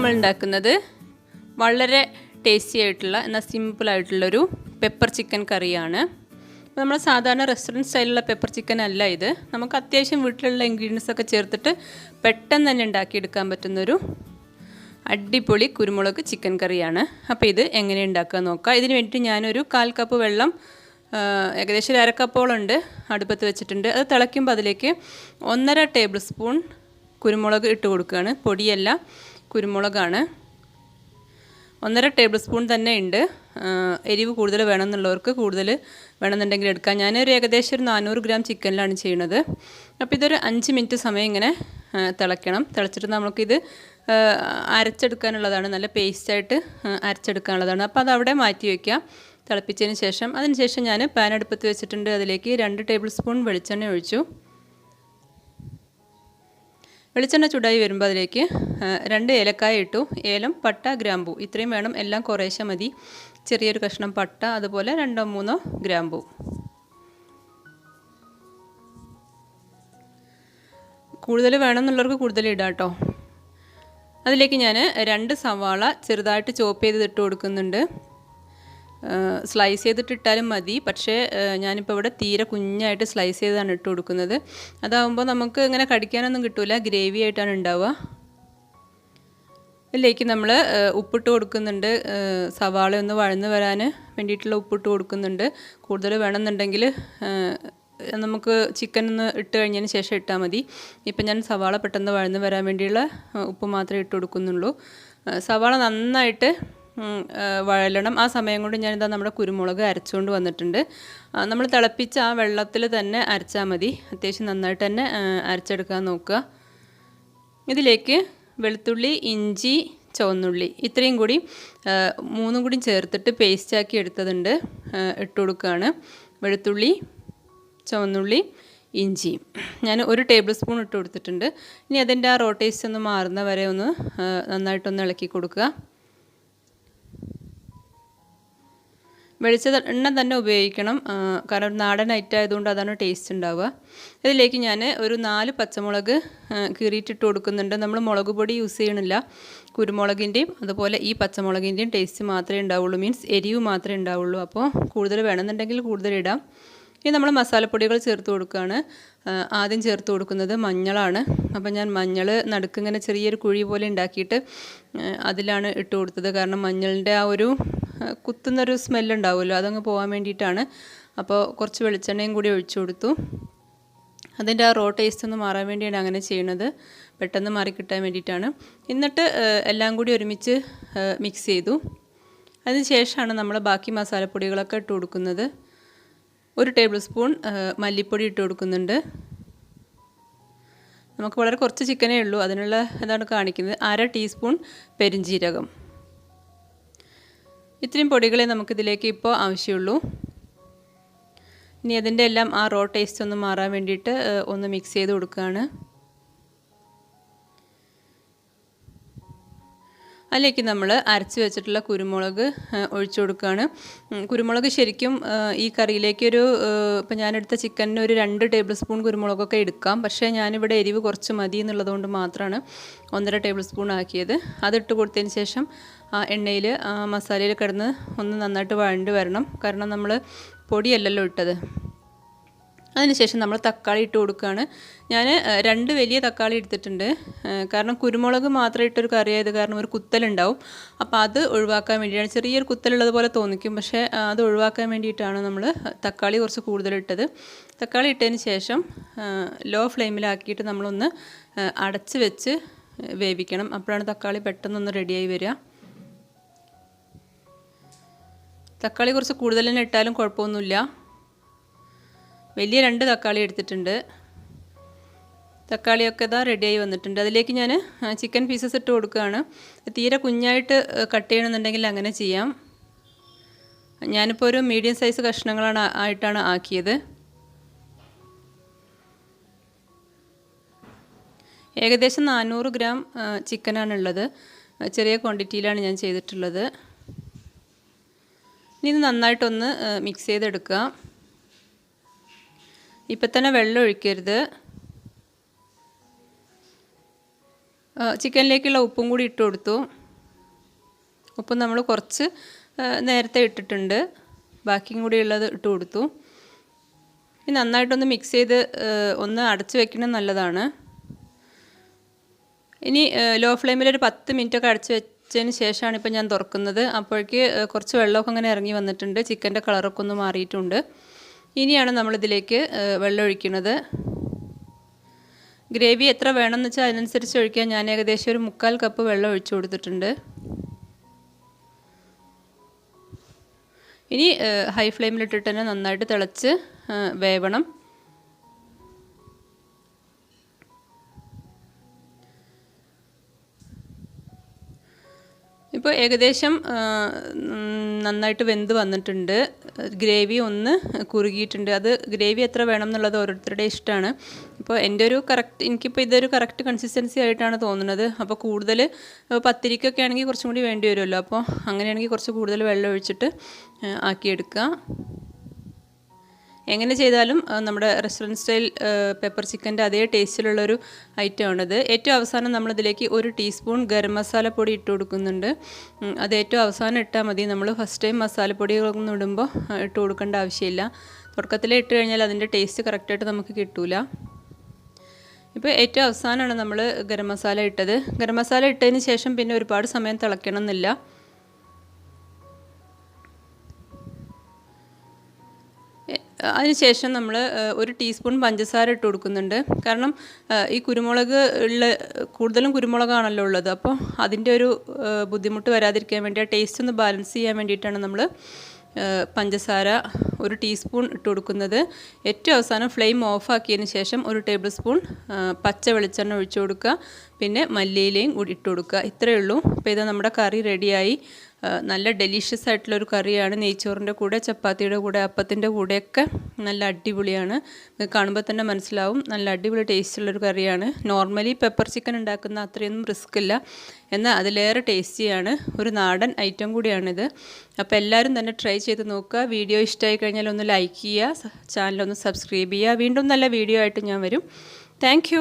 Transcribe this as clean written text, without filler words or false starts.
നമ്മൾ ഉണ്ടാക്കുന്നത് വളരെ ടേസ്റ്റി ആയിട്ടുള്ള എന്നാൽ സിമ്പിൾ ആയിട്ടുള്ളൊരു പെപ്പർ ചിക്കൻ കറിയാണ്. നമ്മൾ സാധാരണ റെസ്റ്റോറൻറ്റ് സ്റ്റൈലുള്ള പെപ്പർ ചിക്കൻ അല്ല ഇത്. നമുക്ക് അത്യാവശ്യം വീട്ടിലുള്ള ഇൻഗ്രീഡിയൻസ് ഒക്കെ ചേർത്തിട്ട് പെട്ടെന്ന് തന്നെ ഉണ്ടാക്കിയെടുക്കാൻ പറ്റുന്നൊരു അടിപൊളി കുരുമുളക് ചിക്കൻ കറിയാണ്. അപ്പോൾ ഇത് എങ്ങനെ ഉണ്ടാക്കുക നോക്കാം. ഇതിന് വേണ്ടിയിട്ട് ഞാനൊരു 1/4 കപ്പ് വെള്ളം ഏകദേശം ഒരു 1/2 കപ്പോളം അടുപ്പത്ത് വെച്ചിട്ടുണ്ട്. അത് തിളയ്ക്കുമ്പോൾ അതിലേക്ക് 1.5 ടേബിൾ സ്പൂൺ കുരുമുളക് ഇട്ട് കൊടുക്കുകയാണ്. പൊടിയല്ല, കുരുമുളകാണ്. 1.5 ടേബിൾ സ്പൂൺ തന്നെ ഉണ്ട്. എരിവ് കൂടുതൽ വേണമെന്നുള്ളവർക്ക് കൂടുതൽ വേണമെന്നുണ്ടെങ്കിൽ എടുക്കാം. ഞാനൊരു ഏകദേശം ഒരു 400 ഗ്രാം ചിക്കനിലാണ് ചെയ്യുന്നത്. അപ്പോൾ ഇതൊരു 5 മിനിറ്റ് സമയം ഇങ്ങനെ തിളയ്ക്കണം. തിളച്ചിട്ട് നമുക്കിത് അരച്ചെടുക്കാനുള്ളതാണ്. നല്ല പേസ്റ്റായിട്ട് അരച്ചെടുക്കാനുള്ളതാണ്. അപ്പോൾ അതവിടെ മാറ്റി വയ്ക്കുക തിളപ്പിച്ചതിന് ശേഷം. അതിനുശേഷം ഞാൻ പാൻ അടുപ്പത്ത് വെച്ചിട്ടുണ്ട്. അതിലേക്ക് 2 ടേബിൾ സ്പൂൺ വെളിച്ചെണ്ണ ഒഴിച്ചു. വെളിച്ചെണ്ണ ചൂടായി വരുമ്പോൾ അതിലേക്ക് 2 ഏലക്കായ ഇട്ടു. ഏലം, പട്ട, ഗ്രാമ്പൂ ഇത്രയും വേണം. എല്ലാം കുറേശ്ശെ മതി. ചെറിയൊരു കഷ്ണം പട്ട, അതുപോലെ 2-3 ഗ്രാമ്പൂ. കൂടുതൽ വേണമെന്നുള്ളവർക്ക് കൂടുതൽ ഇടാം കേട്ടോ. അതിലേക്ക് ഞാൻ 2 സവാള ചെറുതായിട്ട് ചോപ്പ് ചെയ്ത് ഇട്ട് കൊടുക്കുന്നുണ്ട്. സ്ലൈസ് ചെയ്തിട്ടിട്ടാലും മതി, പക്ഷേ ഞാനിപ്പോൾ ഇവിടെ തീരെ കുഞ്ഞായിട്ട് സ്ലൈസ് ചെയ്താണ് ഇട്ട് കൊടുക്കുന്നത്. അതാകുമ്പോൾ നമുക്ക് ഇങ്ങനെ കടിക്കാനൊന്നും കിട്ടില്ല, ഗ്രേവി ആയിട്ടാണ് ഉണ്ടാവുക. ഇതിലേക്ക് നമ്മൾ ഉപ്പിട്ട് കൊടുക്കുന്നുണ്ട്. സവാള ഒന്ന് വഴന്ന് വരാൻ വേണ്ടിയിട്ടുള്ള ഉപ്പിട്ട് കൊടുക്കുന്നുണ്ട്. കൂടുതൽ വേണമെന്നുണ്ടെങ്കിൽ നമുക്ക് ചിക്കൻ ഒന്ന് ഇട്ട് കഴിഞ്ഞതിന് ശേഷം ഇട്ടാൽ മതി. ഇപ്പം ഞാൻ സവാള പെട്ടെന്ന് വഴന്ന് വരാൻ വേണ്ടിയുള്ള ഉപ്പ് മാത്രമേ ഇട്ട് കൊടുക്കുന്നുള്ളൂ. സവാള നന്നായിട്ട് വഴലണം. ആ സമയം കൊണ്ട് ഞാനിതാ നമ്മുടെ കുരുമുളക് അരച്ചുകൊണ്ട് വന്നിട്ടുണ്ട്. നമ്മൾ തിളപ്പിച്ച ആ വെള്ളത്തിൽ തന്നെ അരച്ചാൽ മതി. അത്യാവശ്യം നന്നായിട്ട് തന്നെ അരച്ചെടുക്കാൻ നോക്കുക. ഇതിലേക്ക് വെളുത്തുള്ളി, ഇഞ്ചി, ചുവന്നുള്ളി ഇത്രയും കൂടി 3 കൂടി ചേർത്തിട്ട് പേസ്റ്റാക്കി എടുത്തതുണ്ട്, ഇട്ട് കൊടുക്കുകയാണ്. വെളുത്തുള്ളി, ചുവന്നുള്ളി, ഇഞ്ചി ഞാൻ 1 ടേബിൾ സ്പൂൺ ഇട്ട് കൊടുത്തിട്ടുണ്ട്. ഇനി അതിൻ്റെ ആ റോ ടേസ്റ്റ് ഒന്ന് മാറുന്ന വരെ ഒന്ന് നന്നായിട്ടൊന്ന് ഇളക്കി കൊടുക്കുക. വെളിച്ചെണ്ണ തന്നെ ഉപയോഗിക്കണം, കാരണം നാടൻ ഐറ്റം ആയതുകൊണ്ട് അതാണ് ടേസ്റ്റ് ഉണ്ടാവുക. ഇതിലേക്ക് ഞാൻ ഒരു 4 പച്ചമുളക് കീറിയിട്ടിട്ട് കൊടുക്കുന്നുണ്ട്. നമ്മൾ മുളക് പൊടി യൂസ് ചെയ്യണില്ല. കുരുമുളകിൻ്റെയും അതുപോലെ ഈ പച്ചമുളകിൻ്റെയും ടേസ്റ്റ് മാത്രമേ ഉണ്ടാവുള്ളൂ, മീൻസ് എരിവ് മാത്രമേ ഉണ്ടാവുള്ളൂ. അപ്പോൾ കൂടുതൽ വേണമെന്നുണ്ടെങ്കിൽ കൂടുതൽ ഇടാം. ഇനി നമ്മൾ മസാലപ്പൊടികൾ ചേർത്ത് കൊടുക്കുകയാണ്. ആദ്യം ചേർത്ത് കൊടുക്കുന്നത് മഞ്ഞളാണ്. അപ്പോൾ ഞാൻ മഞ്ഞൾ നടുക്കിങ്ങനെ ചെറിയൊരു കുഴി പോലെ ഉണ്ടാക്കിയിട്ട് അതിലാണ് ഇട്ട് കൊടുത്തത്. കാരണം മഞ്ഞളിൻ്റെ ആ ഒരു കുത്തുന്നൊരു സ്മെല്ലുണ്ടാവുമല്ലോ, അതങ്ങ് പോകാൻ വേണ്ടിയിട്ടാണ്. അപ്പോൾ കുറച്ച് വെളിച്ചെണ്ണയും കൂടി ഒഴിച്ചു കൊടുത്തു. അതിൻ്റെ ആ റോ ടേസ്റ്റ് ഒന്ന് മാറാൻ വേണ്ടിയാണ് അങ്ങനെ ചെയ്യുന്നത്, പെട്ടെന്ന് മാറിക്കിട്ടാൻ വേണ്ടിയിട്ടാണ്. എന്നിട്ട് എല്ലാം കൂടി ഒരുമിച്ച് മിക്സ് ചെയ്തു. അതിന് ശേഷമാണ് നമ്മൾ ബാക്കി മസാലപ്പൊടികളൊക്കെ ഇട്ട് കൊടുക്കുന്നത്. 1 ടേബിൾ സ്പൂൺ മല്ലിപ്പൊടി ഇട്ട് കൊടുക്കുന്നുണ്ട്. നമുക്ക് വളരെ കുറച്ച് ചിക്കനേ ഉള്ളൂ, അതിനുള്ള ഇതാണ് കാണിക്കുന്നത്. 1/2 ടീസ്പൂൺ പെരിഞ്ജീരകം. ഇത്രയും പൊടികളെ നമുക്കിതിലേക്ക് ഇപ്പോൾ ആവശ്യമുള്ളൂ. ഇനി അതിൻ്റെ എല്ലാം ആ റോ ടേസ്റ്റ് ഒന്ന് മാറാൻ വേണ്ടിയിട്ട് ഒന്ന് മിക്സ് ചെയ്ത് കൊടുക്കുകയാണ്. അതിലേക്ക് നമ്മൾ അരച്ച് വെച്ചിട്ടുള്ള കുരുമുളക് ഒഴിച്ചു കൊടുക്കുകയാണ്. കുരുമുളക് ശരിക്കും ഈ കറിയിലേക്കൊരു ഇപ്പം ഞാനെടുത്ത ചിക്കനിന് ഒരു 2 ടേബിൾ സ്പൂൺ കുരുമുളകൊക്കെ എടുക്കാം. പക്ഷേ ഞാനിവിടെ എരിവ് കുറച്ച് മതി എന്നുള്ളതുകൊണ്ട് മാത്രമാണ് 1.5 ടേബിൾ സ്പൂൺ ആക്കിയത്. അതിട്ട് കൊടുത്തതിന് ശേഷം ആ എണ്ണയിൽ മസാലയിൽ കിടന്ന് ഒന്ന് നന്നായിട്ട് വഴണ്ട് വരണം. കാരണം നമ്മൾ പൊടിയല്ലല്ലോ ഇട്ടത്. അതിനുശേഷം നമ്മൾ തക്കാളി ഇട്ട് കൊടുക്കുകയാണ്. ഞാൻ 2 വലിയ തക്കാളി എടുത്തിട്ടുണ്ട്. കാരണം കുരുമുളക് മാത്രം ഇട്ടൊരു കറിയായത് കാരണം ഒരു കുത്തലുണ്ടാവും. അപ്പോൾ അത് ഒഴിവാക്കാൻ വേണ്ടിയാണ്. ചെറിയൊരു കുത്തലുള്ളത് പോലെ തോന്നിക്കും, പക്ഷേ അത് ഒഴിവാക്കാൻ വേണ്ടിയിട്ടാണ് നമ്മൾ തക്കാളി കുറച്ച് കൂടുതലിട്ടത്. തക്കാളി ഇട്ടതിന് ശേഷം ലോ ഫ്ലെയിമിലാക്കിയിട്ട് നമ്മളൊന്ന് അടച്ച് വെച്ച് വേവിക്കണം. അപ്പോഴാണ് തക്കാളി പെട്ടെന്നൊന്ന് റെഡിയായി വരിക. തക്കാളി കുറച്ച് കൂടുതൽ തന്നെ ഇട്ടാലും കുഴപ്പമൊന്നുമില്ല. വലിയ 2 തക്കാളി എടുത്തിട്ടുണ്ട്. തക്കാളിയൊക്കെ ഇതാ റെഡിയായി വന്നിട്ടുണ്ട്. അതിലേക്ക് ഞാൻ ചിക്കൻ പീസസ് ഇട്ട് കൊടുക്കുകയാണ്. തീരെ കുഞ്ഞായിട്ട് കട്ട് ചെയ്യണമെന്നുണ്ടെങ്കിൽ അങ്ങനെ ചെയ്യാം. ഞാനിപ്പോൾ ഒരു മീഡിയം സൈസ് കഷ്ണങ്ങളാണ് ആയിട്ടാണ് ആക്കിയത്. ഏകദേശം 400 ഗ്രാം ചിക്കനാണുള്ളത്. ചെറിയ ക്വാണ്ടിറ്റിയിലാണ് ഞാൻ ചെയ്തിട്ടുള്ളത്. ഇനി ഇത് നന്നായിട്ടൊന്ന് മിക്സ് ചെയ്തെടുക്കുക. ഇപ്പം തന്നെ വെള്ളം ഒഴിക്കരുത്. ചിക്കനിലേക്കുള്ള ഉപ്പും കൂടി ഇട്ട് കൊടുത്തു. ഉപ്പ് നമ്മൾ കുറച്ച് നേരത്തെ ഇട്ടിട്ടുണ്ട്, ബാക്കിയും കൂടി ഉള്ളത് ഇട്ട് കൊടുത്തു. ഇനി നന്നായിട്ടൊന്ന് മിക്സ് ചെയ്ത് ഒന്ന് അടച്ച് വെക്കണം നല്ലതാണ്. ഇനി ലോ ഫ്ലെയിമിൽ ഒരു 10 മിനിറ്റൊക്കെ അടച്ച് വെച്ചതിന് ശേഷമാണ് ഇപ്പോൾ ഞാൻ തുറക്കുന്നത്. അപ്പോഴേക്ക് കുറച്ച് വെള്ളമൊക്കെ അങ്ങനെ ഇറങ്ങി വന്നിട്ടുണ്ട്, ചിക്കൻ്റെ കളറൊക്കെ ഒന്ന് മാറിയിട്ടുണ്ട്. ഇനിയാണ് നമ്മളിതിലേക്ക് വെള്ളം ഒഴിക്കുന്നത്. ഗ്രേവി എത്ര വേണമെന്ന് വെച്ചാൽ അതിനനുസരിച്ച് ഒഴിക്കാൻ ഞാൻ ഏകദേശം ഒരു 3/4 കപ്പ് വെള്ളം ഒഴിച്ചു കൊടുത്തിട്ടുണ്ട്. ഇനി ഹൈ ഫ്ലെയിമിലിട്ടിട്ട് തന്നെ നന്നായിട്ട് തിളച്ച് വേവണം. ഇപ്പോൾ ഏകദേശം നന്നായിട്ട് വെന്ത് വന്നിട്ടുണ്ട്. ഗ്രേവി ഒന്ന് കുറുകിയിട്ടുണ്ട്. അത് ഗ്രേവി എത്ര വേണം എന്നുള്ളത് ഓരോരുത്തരുടെ ഇഷ്ടമാണ്. ഇപ്പോൾ എനിക്കിപ്പോൾ ഇതൊരു കറക്റ്റ് കൺസിസ്റ്റൻസി ആയിട്ടാണ് തോന്നുന്നത്. അപ്പോൾ കൂടുതൽ പത്തിരിക്കൊക്കെ ആണെങ്കിൽ കുറച്ചും കൂടി വേണ്ടി വരുമല്ലോ. അപ്പോൾ അങ്ങനെയാണെങ്കിൽ കുറച്ച് കൂടുതൽ വെള്ളം ഒഴിച്ചിട്ട് ആക്കിയെടുക്കുക. എങ്ങനെ ചെയ്താലും നമ്മുടെ റെസ്റ്റോറൻറ്റ് സ്റ്റൈൽ പെപ്പർ ചിക്കൻ്റെ അതേ ടേസ്റ്റിലുള്ളൊരു ഐറ്റമാണിത്. ഏറ്റവും അവസാനം നമ്മളിതിലേക്ക് 1 ടീസ്പൂൺ ഗരം മസാലപ്പൊടി ഇട്ട് കൊടുക്കുന്നുണ്ട്. അത് ഏറ്റവും അവസാനം ഇട്ടാൽ മതി. നമ്മൾ ഫസ്റ്റ് ടൈം മസാലപ്പൊടികളൊന്നും ഇടുമ്പോൾ ഇട്ട് കൊടുക്കേണ്ട ആവശ്യമില്ല. തുടക്കത്തിലേ ഇട്ട് കഴിഞ്ഞാൽ അതിൻ്റെ ടേസ്റ്റ് കറക്റ്റായിട്ട് നമുക്ക് കിട്ടില്ല. ഇപ്പോൾ ഏറ്റവും അവസാനമാണ് നമ്മൾ ഗരം മസാല ഇട്ടത്. ഗരം മസാല ഇട്ടതിന് ശേഷം പിന്നെ ഒരുപാട് സമയം തിളയ്ക്കണം എന്നില്ല. അതിനുശേഷം നമ്മൾ 1 ടീസ്പൂൺ പഞ്ചസാര ഇട്ട് കൊടുക്കുന്നുണ്ട്. കാരണം ഈ കൂടുതലും കുരുമുളകാണല്ലോ ഉള്ളത്. അപ്പോൾ അതിൻ്റെ ഒരു ബുദ്ധിമുട്ട് വരാതിരിക്കാൻ വേണ്ടി, ആ ടേസ്റ്റ് ഒന്ന് ബാലൻസ് ചെയ്യാൻ വേണ്ടിയിട്ടാണ് നമ്മൾ പഞ്ചസാര 1 ടീസ്പൂൺ ഇട്ട് കൊടുക്കുന്നത്. ഏറ്റവും അവസാനം ഫ്ലെയിം ഓഫാക്കിയതിന് ശേഷം 1 ടേബിൾ സ്പൂൺ പച്ച വെളിച്ചെണ്ണ ഒഴിച്ചു കൊടുക്കുക. പിന്നെ മല്ലിയിലയും കൂടി ഇട്ട് കൊടുക്കുക. ഇത്രയേ ഉള്ളൂ. അപ്പോൾ ഇത് നമ്മുടെ കറി റെഡിയായി. നല്ല ഡെലീഷ്യസ് ആയിട്ടുള്ളൊരു കറിയാണ്. നെയ്ച്ചോറിൻ്റെ കൂടെ, ചപ്പാത്തിയുടെ കൂടെ, അപ്പത്തിൻ്റെ കൂടെയൊക്കെ നല്ല അടിപൊളിയാണ്. കാണുമ്പോൾ തന്നെ മനസ്സിലാവും നല്ല അടിപൊളി ടേസ്റ്റുള്ളൊരു കറിയാണ്. നോർമലി പെപ്പർ ചിക്കൻ ഉണ്ടാക്കുന്ന അത്രയൊന്നും റിസ്ക് ഇല്ല, എന്നാൽ അതിലേറെ ടേസ്റ്റിയാണ്. ഒരു നാടൻ ഐറ്റം കൂടിയാണിത്. അപ്പോൾ എല്ലാവരും തന്നെ ട്രൈ ചെയ്ത് നോക്കുക. വീഡിയോ ഇഷ്ടമായി കഴിഞ്ഞാൽ ഒന്ന് ലൈക്ക് ചെയ്യുക, ചാനലൊന്ന് സബ്സ്ക്രൈബ് ചെയ്യുക. വീണ്ടും നല്ല വീഡിയോ ആയിട്ട് ഞാൻ വരും. താങ്ക്